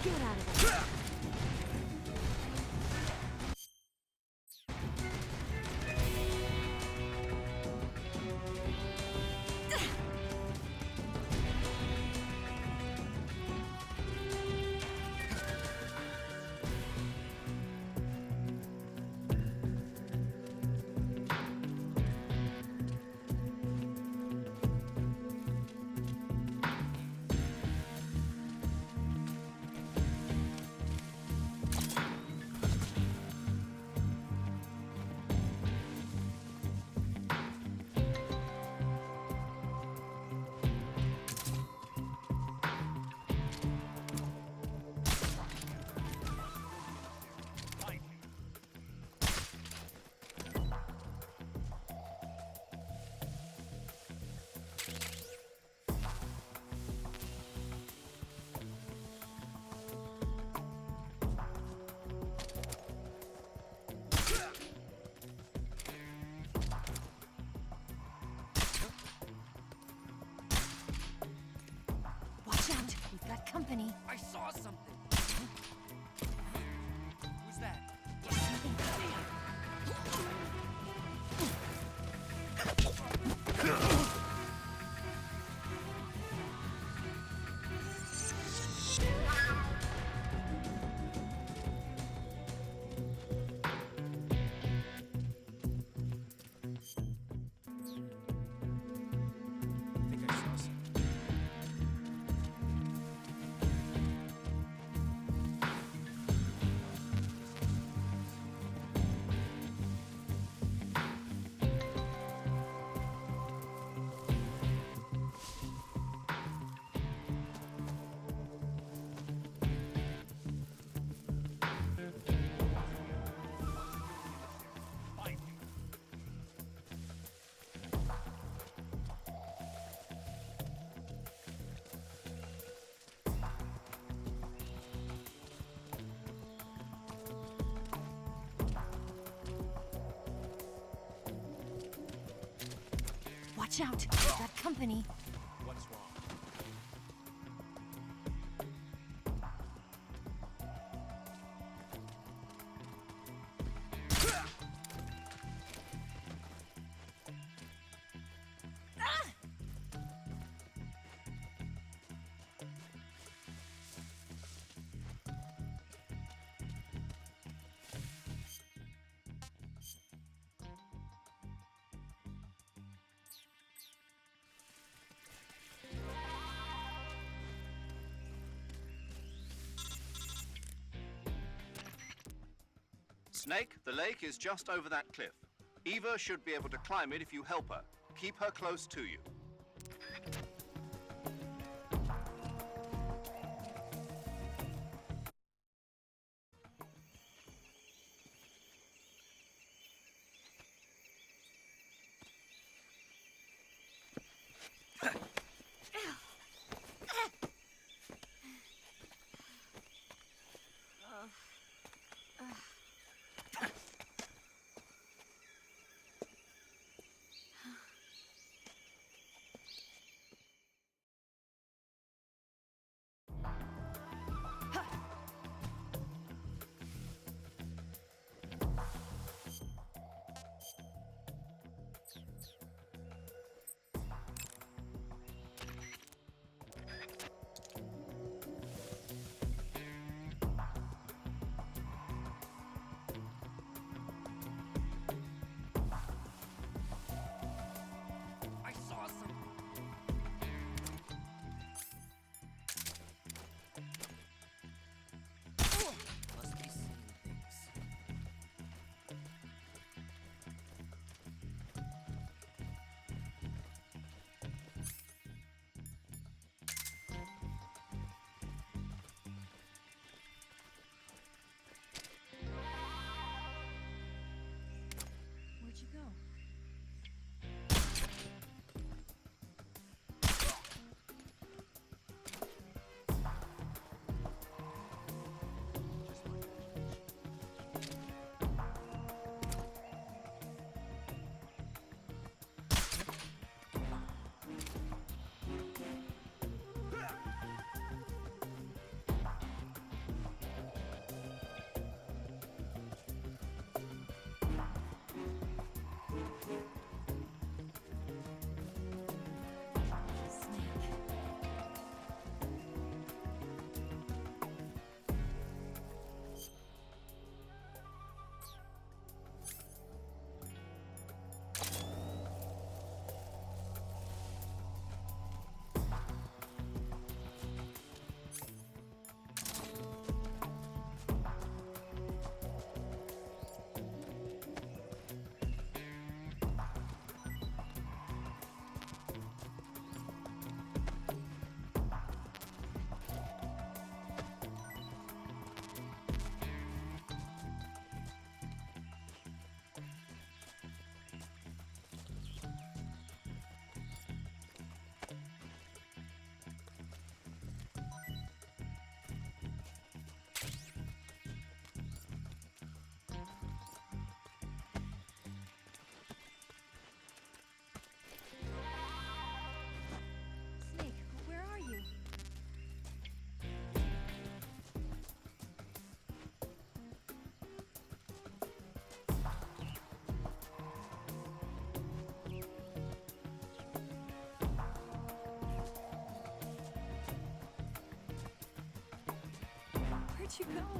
Get out of there. Watch out, we've got company. I saw something. Who's that? There's something there. I think I saw something. Find me. Watch out, we've got company. What's wrong? Snake, the lake is just over that cliff. Eva should be able to climb it if you help her. Keep her close to you. Where'd you go?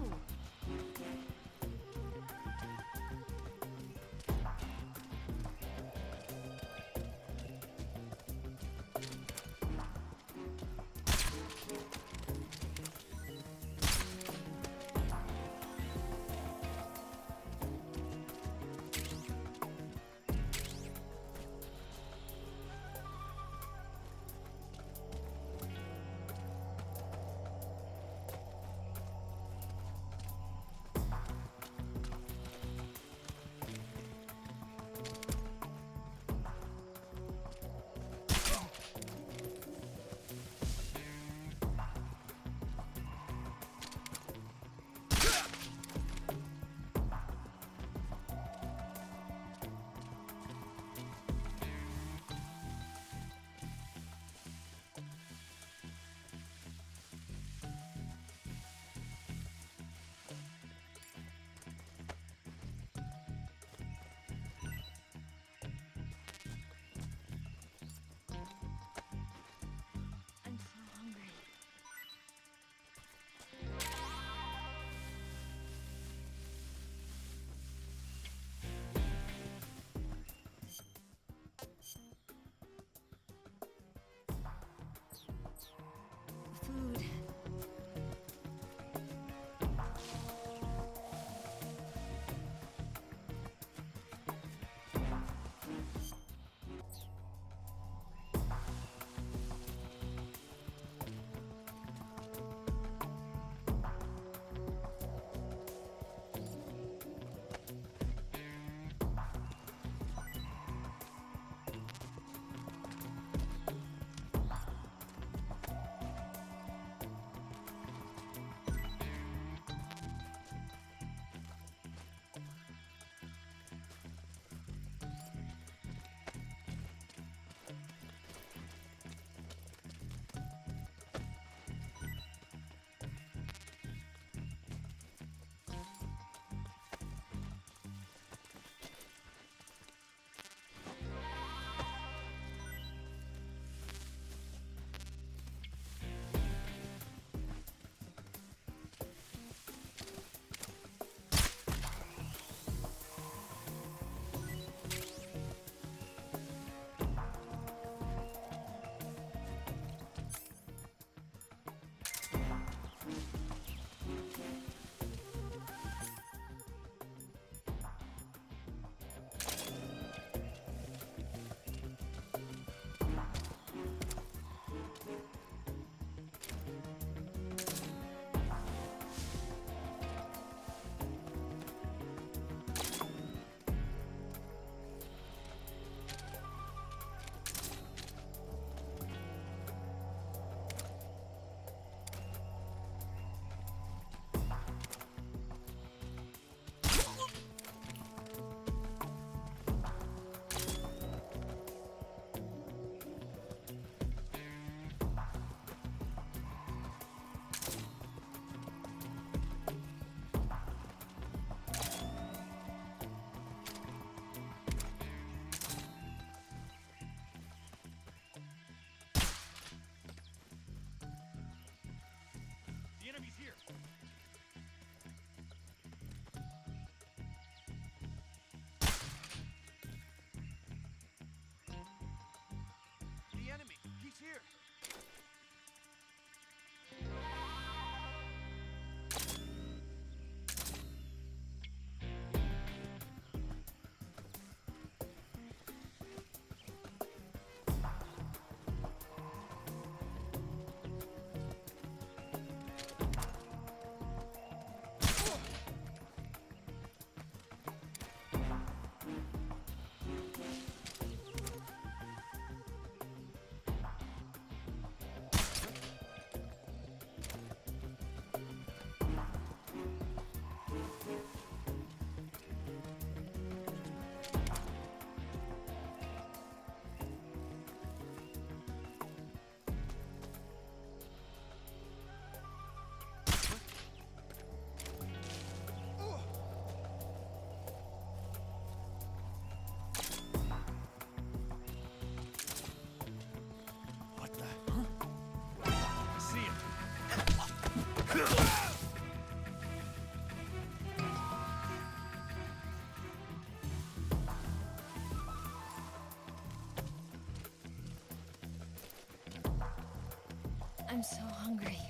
hungry.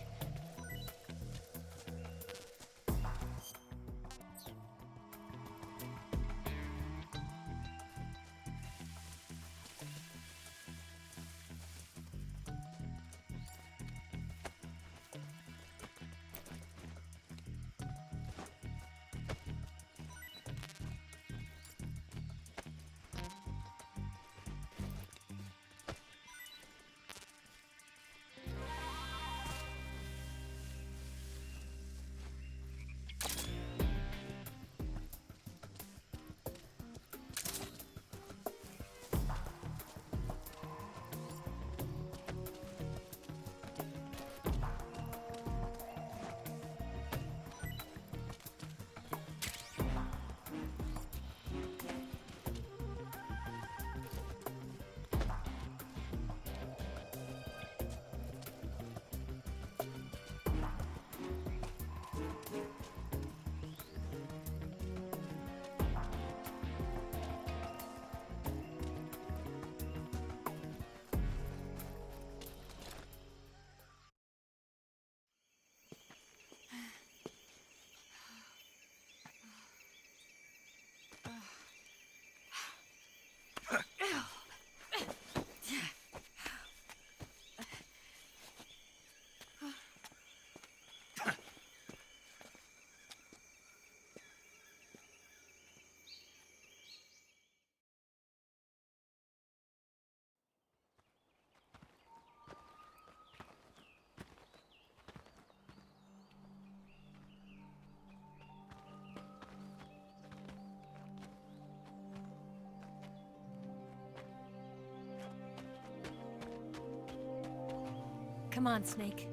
Come on, Snake.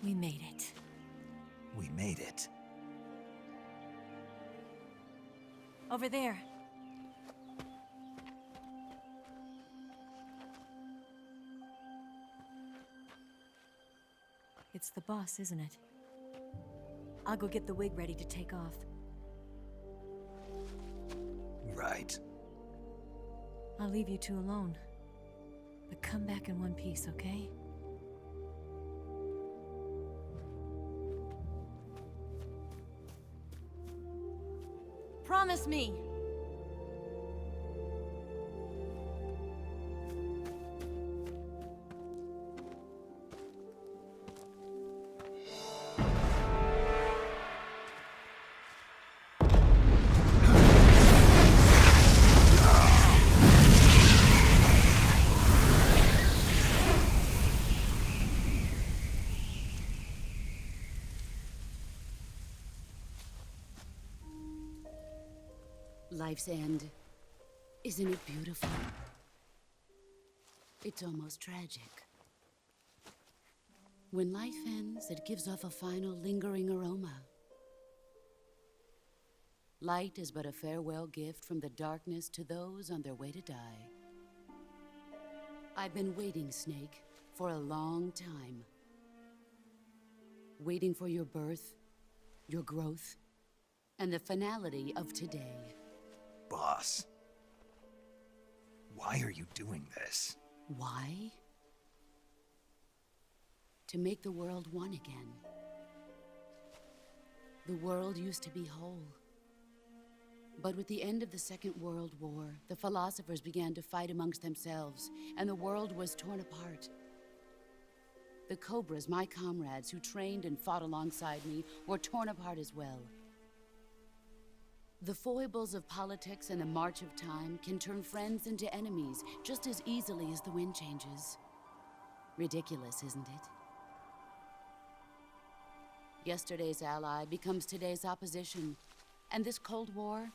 We made it. We made it. Over there. It's the boss, isn't it? I'll go get the wig ready to take off. Right. I'll leave you two alone. But come back in one piece, okay? Promise me! Life's end. Isn't it beautiful? It's almost tragic. When life ends, it gives off a final lingering aroma. Light is but a farewell gift from the darkness to those on their way to die. I've been waiting, Snake, for a long time. Waiting for your birth, your growth, and the finality of today. Boss. Why are you doing this? Why? To make the world one again. The world used to be whole. But with the end of the Second World War, the philosophers began to fight amongst themselves, and the world was torn apart. The Cobras, my comrades who trained and fought alongside me, were torn apart as well. The foibles of politics and the march of time can turn friends into enemies just as easily as the wind changes. Ridiculous, isn't it? Yesterday's ally becomes today's opposition. And this Cold War?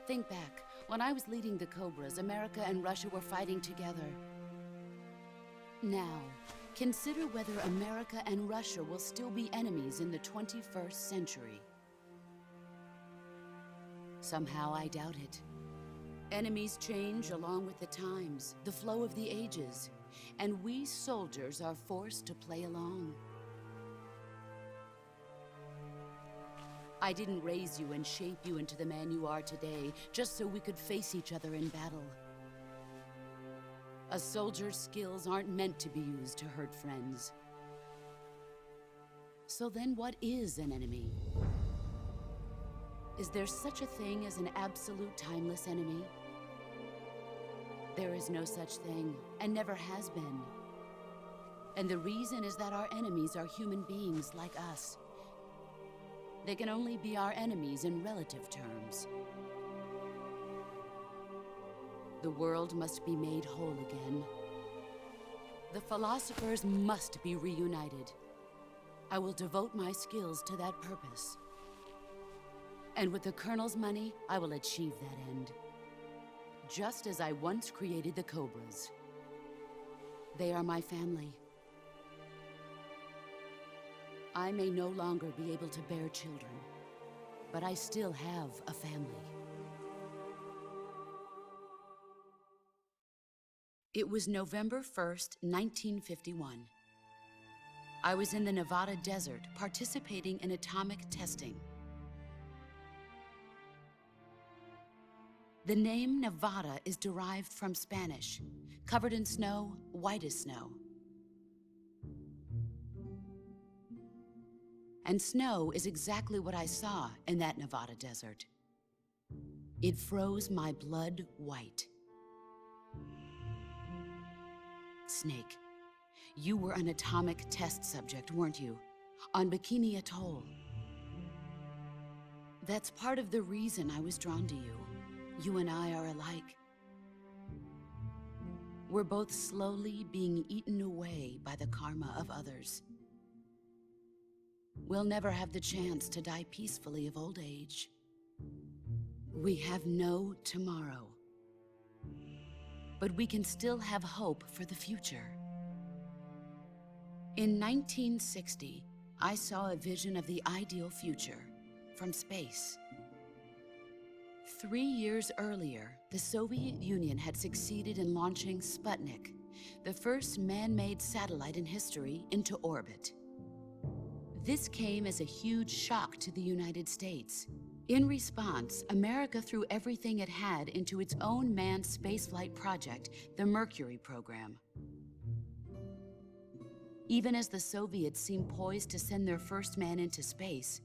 Think back. When I was leading the Cobras, America and Russia were fighting together. Now, consider whether America and Russia will still be enemies in the 21st century. Somehow I doubt it. Enemies change along with the times, the flow of the ages, and we soldiers are forced to play along. I didn't raise you and shape you into the man you are today just so we could face each other in battle. A soldier's skills aren't meant to be used to hurt friends. So then what is an enemy? Is there such a thing as an absolute timeless enemy? There is no such thing, and never has been. And the reason is that our enemies are human beings like us. They can only be our enemies in relative terms. The world must be made whole again. The philosophers must be reunited. I will devote my skills to that purpose. And with the Colonel's money, I will achieve that end. Just as I once created the Cobras. They are my family. I may no longer be able to bear children, but I still have a family. It was November 1st, 1951. I was in the Nevada desert participating in atomic testing. The name Nevada is derived from Spanish, covered in snow, white as snow. And snow is exactly what I saw in that Nevada desert. It froze my blood white. Snake, you were an atomic test subject, weren't you? On Bikini Atoll. That's part of the reason I was drawn to you. You and I are alike. We're both slowly being eaten away by the karma of others. We'll never have the chance to die peacefully of old age. We have no tomorrow. But we can still have hope for the future. In 1960, I saw a vision of the ideal future from space. 3 years earlier, the Soviet Union had succeeded in launching Sputnik, the first man-made satellite in history, into orbit. This came as a huge shock to the United States. In response, America threw everything it had into its own manned spaceflight project, the Mercury program. Even as the Soviets seemed poised to send their first man into space,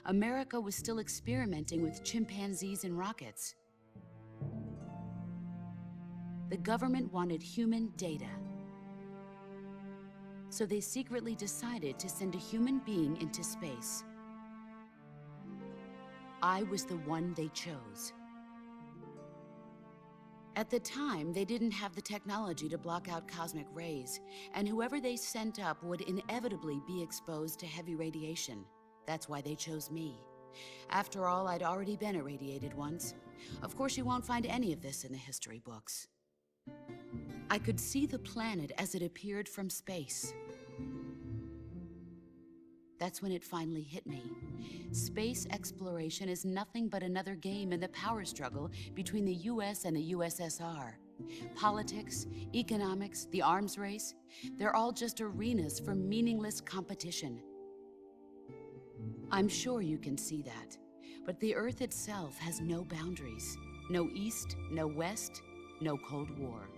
America was still experimenting with chimpanzees and rockets. The government wanted human data. So they secretly decided to send a human being into space. I was the one they chose. At the time, they didn't have the technology to block out cosmic rays, and whoever they sent up would inevitably be exposed to heavy radiation. That's why they chose me. After all, I'd already been irradiated once. Of course, you won't find any of this in the history books. I could see the planet as it appeared from space. That's when it finally hit me. Space exploration is nothing but another game in the power struggle between the US and the USSR. Politics, economics, the arms race, they're all just arenas for meaningless competition. I'm sure you can see that, but the Earth itself has no boundaries. No East, no West, no Cold War.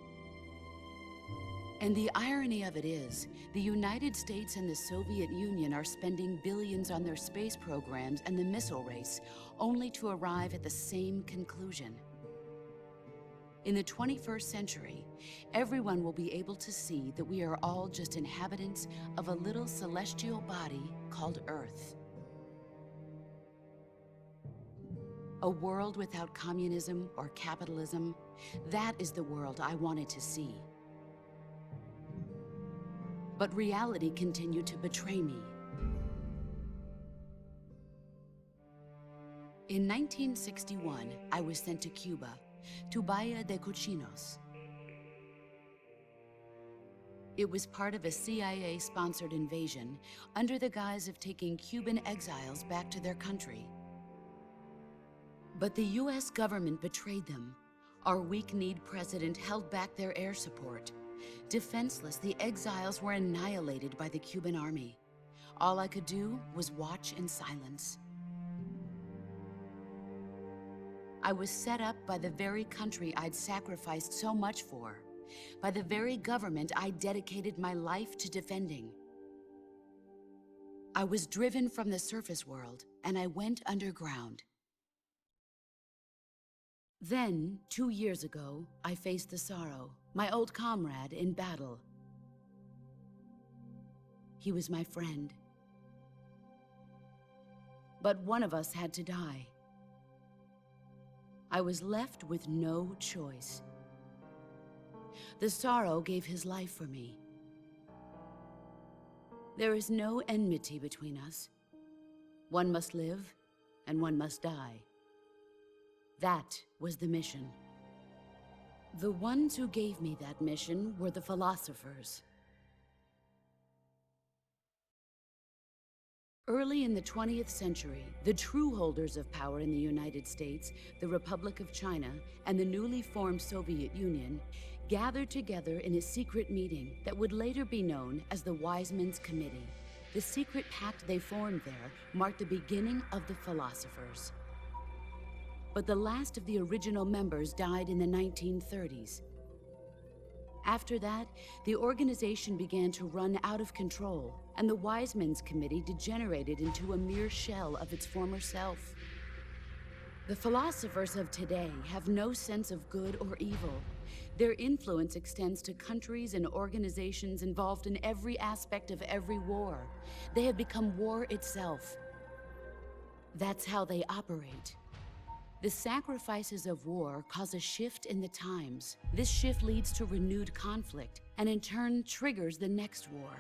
And the irony of it is, the United States and the Soviet Union are spending billions on their space programs and the missile race, only to arrive at the same conclusion. In the 21st century, everyone will be able to see that we are all just inhabitants of a little celestial body called Earth. A world without communism or capitalism, that is the world I wanted to see. But reality continued to betray me. In 1961, I was sent to Cuba, to Bahia de Cochinos. It was part of a CIA-sponsored invasion under the guise of taking Cuban exiles back to their country. But the US government betrayed them. Our weak-kneed president held back their air support. Defenseless, the exiles were annihilated by the Cuban army. All I could do was watch in silence. I was set up by the very country I'd sacrificed so much for, by the very government I dedicated my life to defending. I was driven from the surface world, and I went underground. Then, 2 years ago, I faced the Sorrow, my old comrade in battle. He was my friend. But one of us had to die. I was left with no choice. The Sorrow gave his life for me. There is no enmity between us. One must live, and one must die. That was the mission. The ones who gave me that mission were the philosophers. Early in the 20th century, the true holders of power in the United States, the Republic of China, and the newly formed Soviet Union gathered together in a secret meeting that would later be known as the Wiseman's Committee. The secret pact they formed there marked the beginning of the philosophers. But the last of the original members died in the 1930s. After that, the organization began to run out of control, and the Wiseman's Committee degenerated into a mere shell of its former self. The philosophers of today have no sense of good or evil. Their influence extends to countries and organizations involved in every aspect of every war. They have become war itself. That's how they operate. The sacrifices of war cause a shift in the times. This shift leads to renewed conflict, and in turn triggers the next war.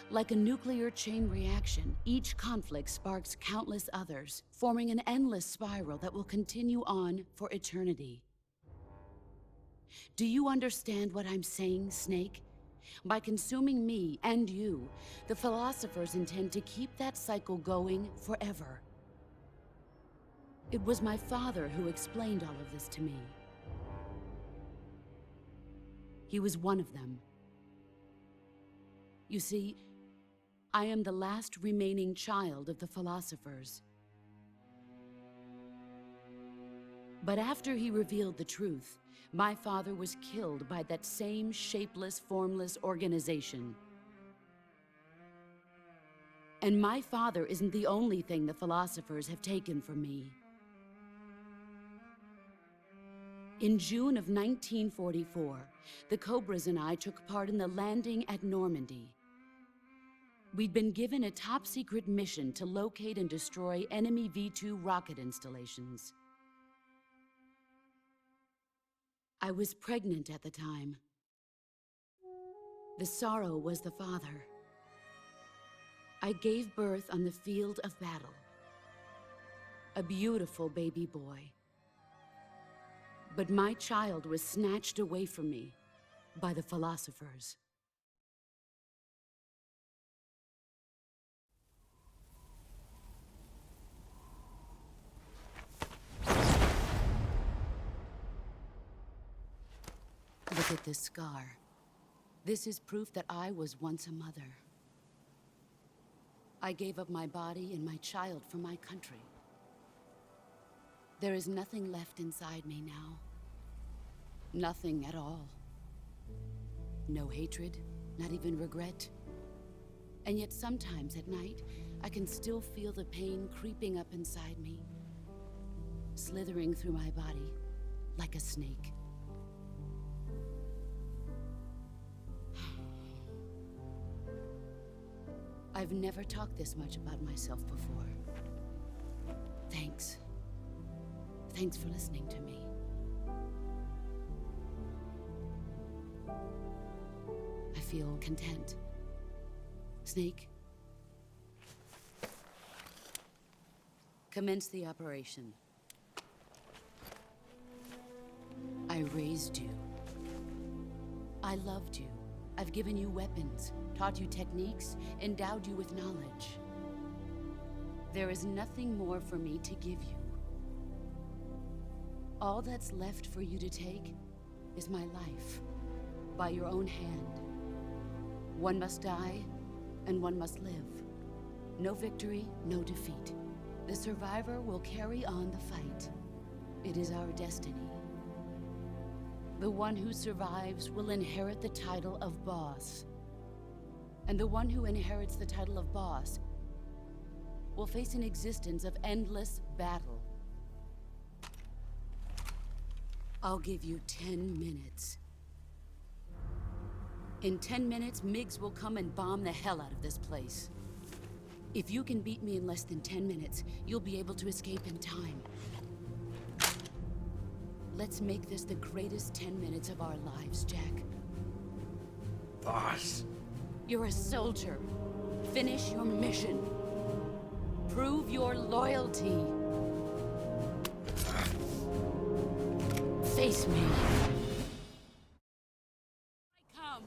Like a nuclear chain reaction, each conflict sparks countless others, forming an endless spiral that will continue on for eternity. Do you understand what I'm saying, Snake? By consuming me and you, the philosophers intend to keep that cycle going forever. It was my father who explained all of this to me. He was one of them. You see, I am the last remaining child of the philosophers. But after he revealed the truth, my father was killed by that same shapeless, formless organization. And my father isn't the only thing the philosophers have taken from me. In June of 1944, the Cobras and I took part in the landing at Normandy. We'd been given a top-secret mission to locate and destroy enemy V-2 rocket installations. I was pregnant at the time. The Sorrow was the father. I gave birth on the field of battle. A beautiful baby boy. But my child was snatched away from me by the philosophers. Look at this scar. This is proof that I was once a mother. I gave up my body and my child for my country. There is nothing left inside me now. Nothing at all. No hatred, not even regret. And yet sometimes at night, I can still feel the pain creeping up inside me, slithering through my body like a snake. I've never talked this much about myself before. Thanks. Thanks for listening to me. I feel content. Snake? Commence the operation. I raised you. I loved you. I've given you weapons, taught you techniques, endowed you with knowledge. There is nothing more for me to give you. All that's left for you to take is my life, by your own hand. One must die, and one must live. No victory, no defeat. The survivor will carry on the fight. It is our destiny. The one who survives will inherit the title of boss. And the one who inherits the title of boss will face an existence of endless battle. I'll give you 10 minutes. In 10 minutes, Miggs will come and bomb the hell out of this place. If you can beat me in less than 10 minutes, you'll be able to escape in time. Let's make this the greatest 10 minutes of our lives, Jack. Boss. You're a soldier. Finish your mission. Prove your loyalty. Face me. I come.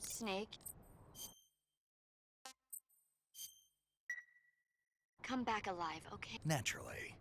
Snake. Come back alive, okay? Naturally.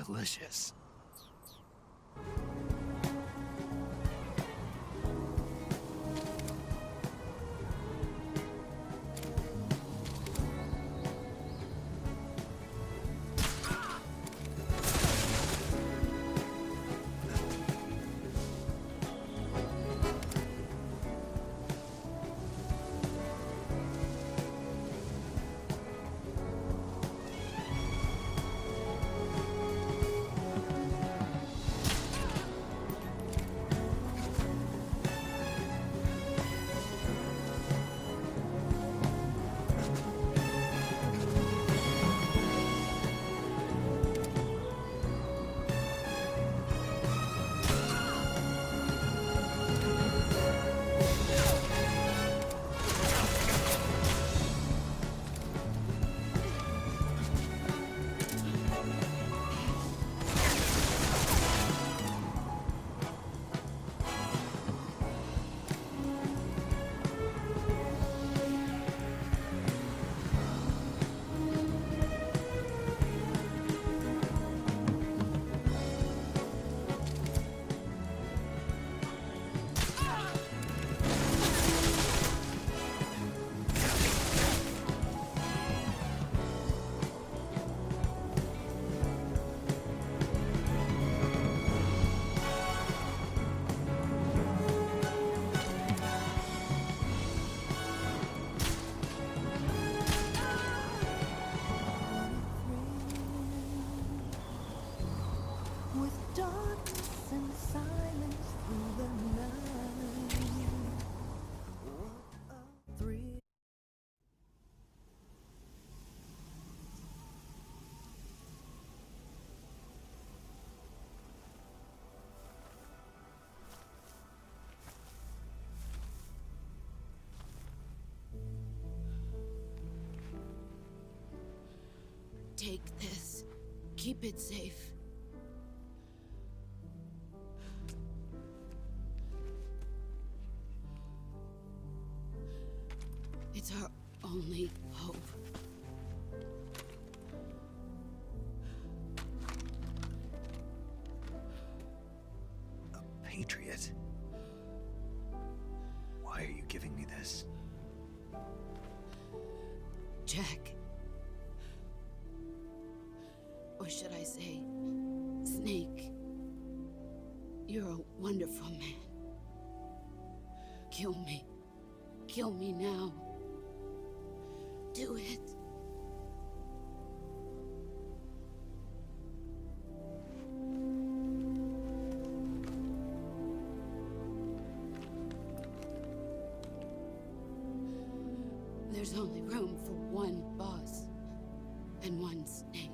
delicious. With darkness and silence through the night. What a thrill. Take this. Keep it safe. It's our only hope. A patriot? Why are you giving me this? Jack. Or should I say, Snake. You're a wonderful man. Kill me. Kill me now. Do it. There's only room for one boss and one Snake.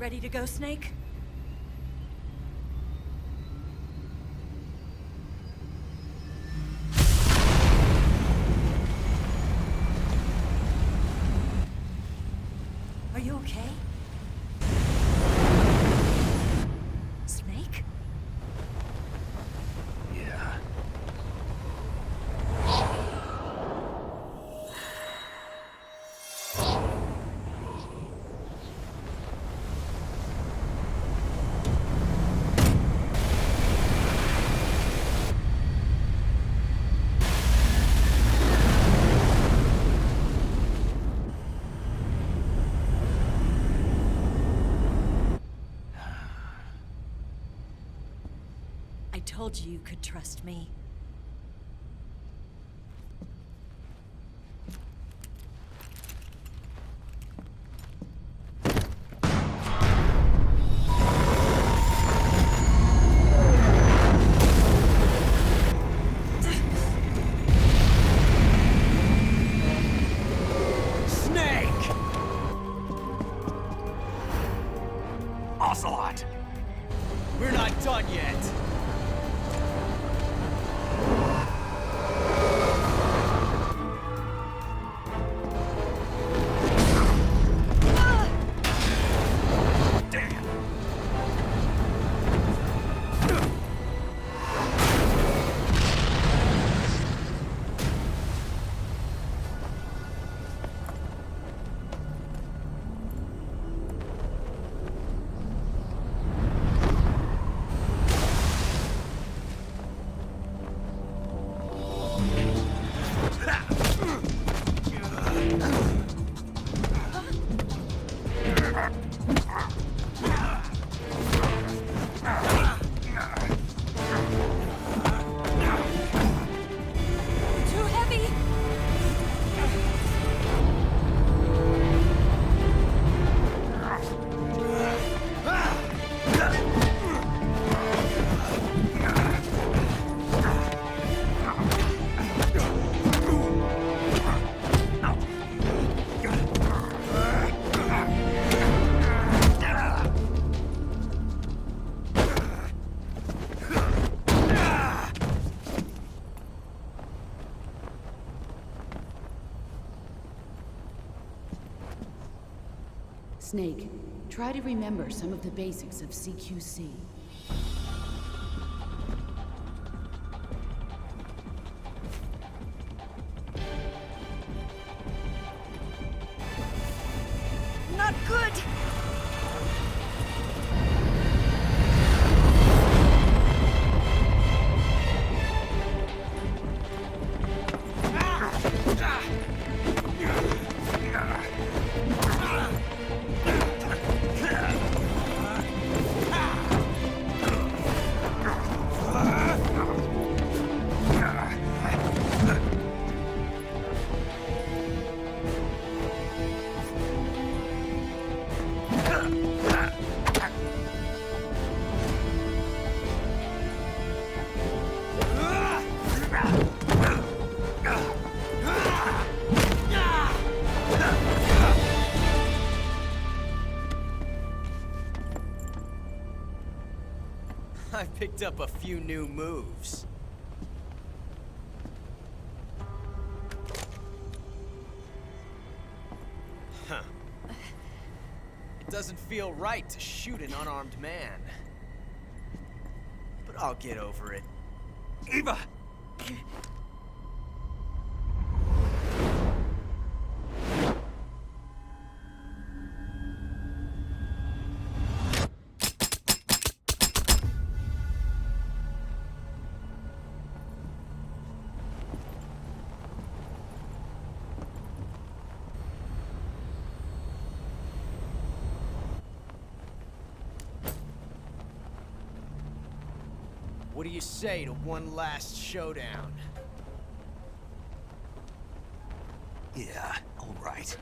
Ready to go, Snake? Are you okay? Snake? Yeah. I told you you could trust me. Snake! Ocelot! We're not done yet. Too heavy! Snake, try to remember some of the basics of CQC. Not good! I picked up a few new moves. Huh. It doesn't feel right to shoot an unarmed man. But I'll get over it. Eva! What do you say to one last showdown? Yeah, all right.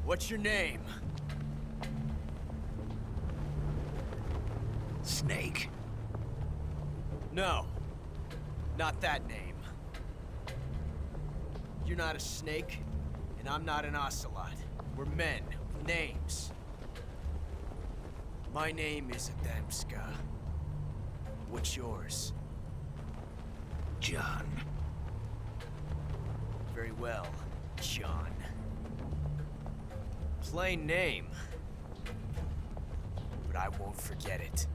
What's your name? Snake. No. Not that name. You're not a snake, and I'm not an ocelot. We're men with names. My name is Adamska. What's yours? John. Very well, John. Plain name. But I won't forget it.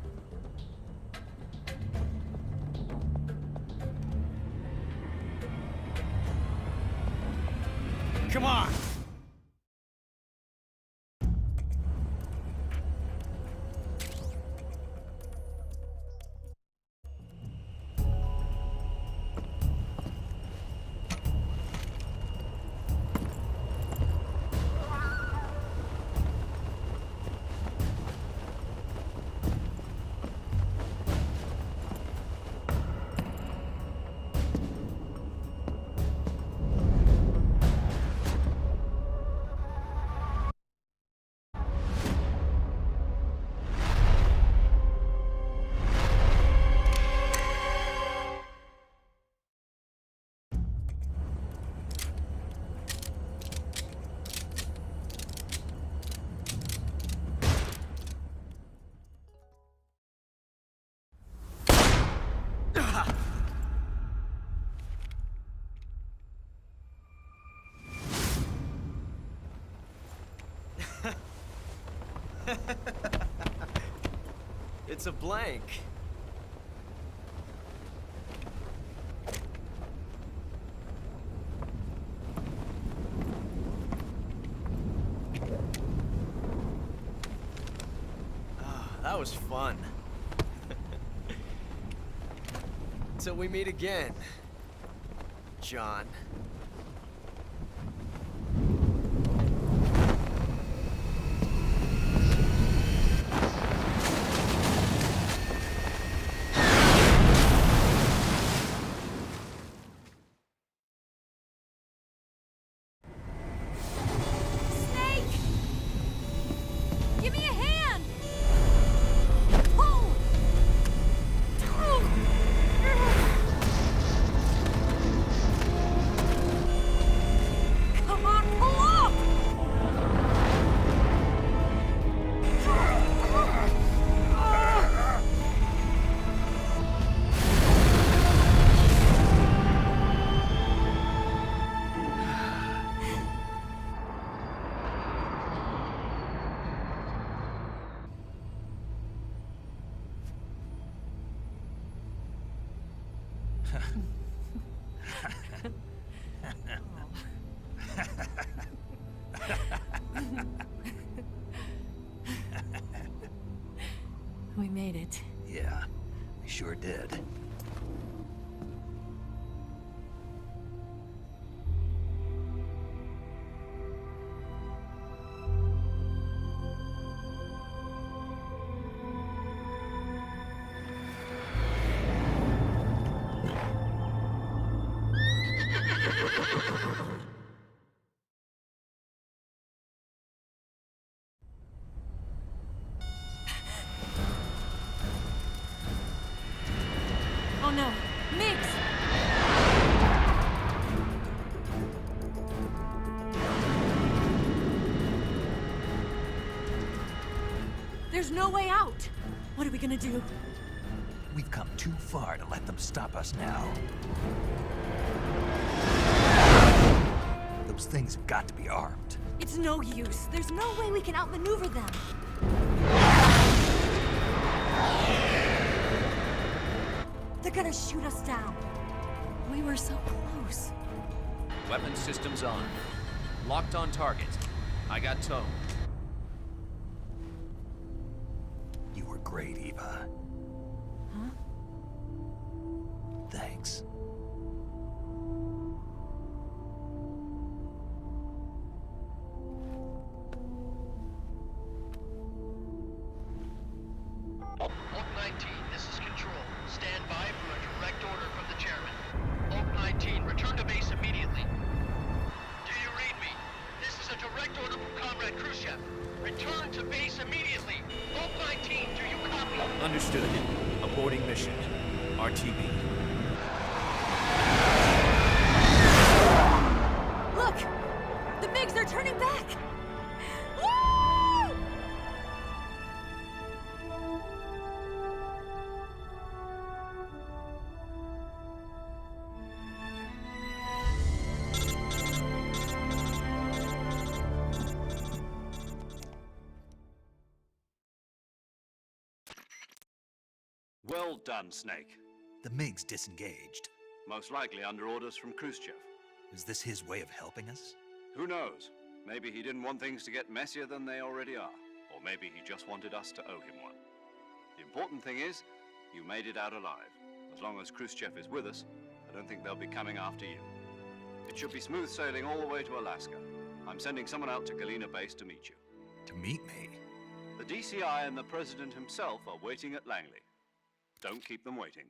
Come on! It's a blank. That was fun. Till we meet again, John. Give me a hand! Pull! Come on, pull up! We made it. Yeah, we sure did. Oh no, Mix! There's no way out! What are we gonna do? We've come too far to let them stop us now. Those things have got to be armed. It's no use. There's no way we can outmaneuver them. They're gonna shoot us down. We were so close. Weapon systems on. Locked on target. I got towed. You were great, Eva. Huh? Thanks. Oak 19, this is Control. Stand by for a direct order from the chairman. Oak 19, return to base immediately. Do you read me? This is a direct order from Comrade Khrushchev. Return to base immediately. Vault 19, do you copy? Understood. Aborting mission. RTB. Look! The MiGs are turning back! Woo! Well done, Snake. The MiGs disengaged. Most likely under orders from Khrushchev. Is this his way of helping us? Who knows? Maybe he didn't want things to get messier than they already are. Or maybe he just wanted us to owe him one. The important thing is, you made it out alive. As long as Khrushchev is with us, I don't think they'll be coming after you. It should be smooth sailing all the way to Alaska. I'm sending someone out to Galena Base to meet you. To meet me? The DCI and the President himself are waiting at Langley. Don't keep them waiting.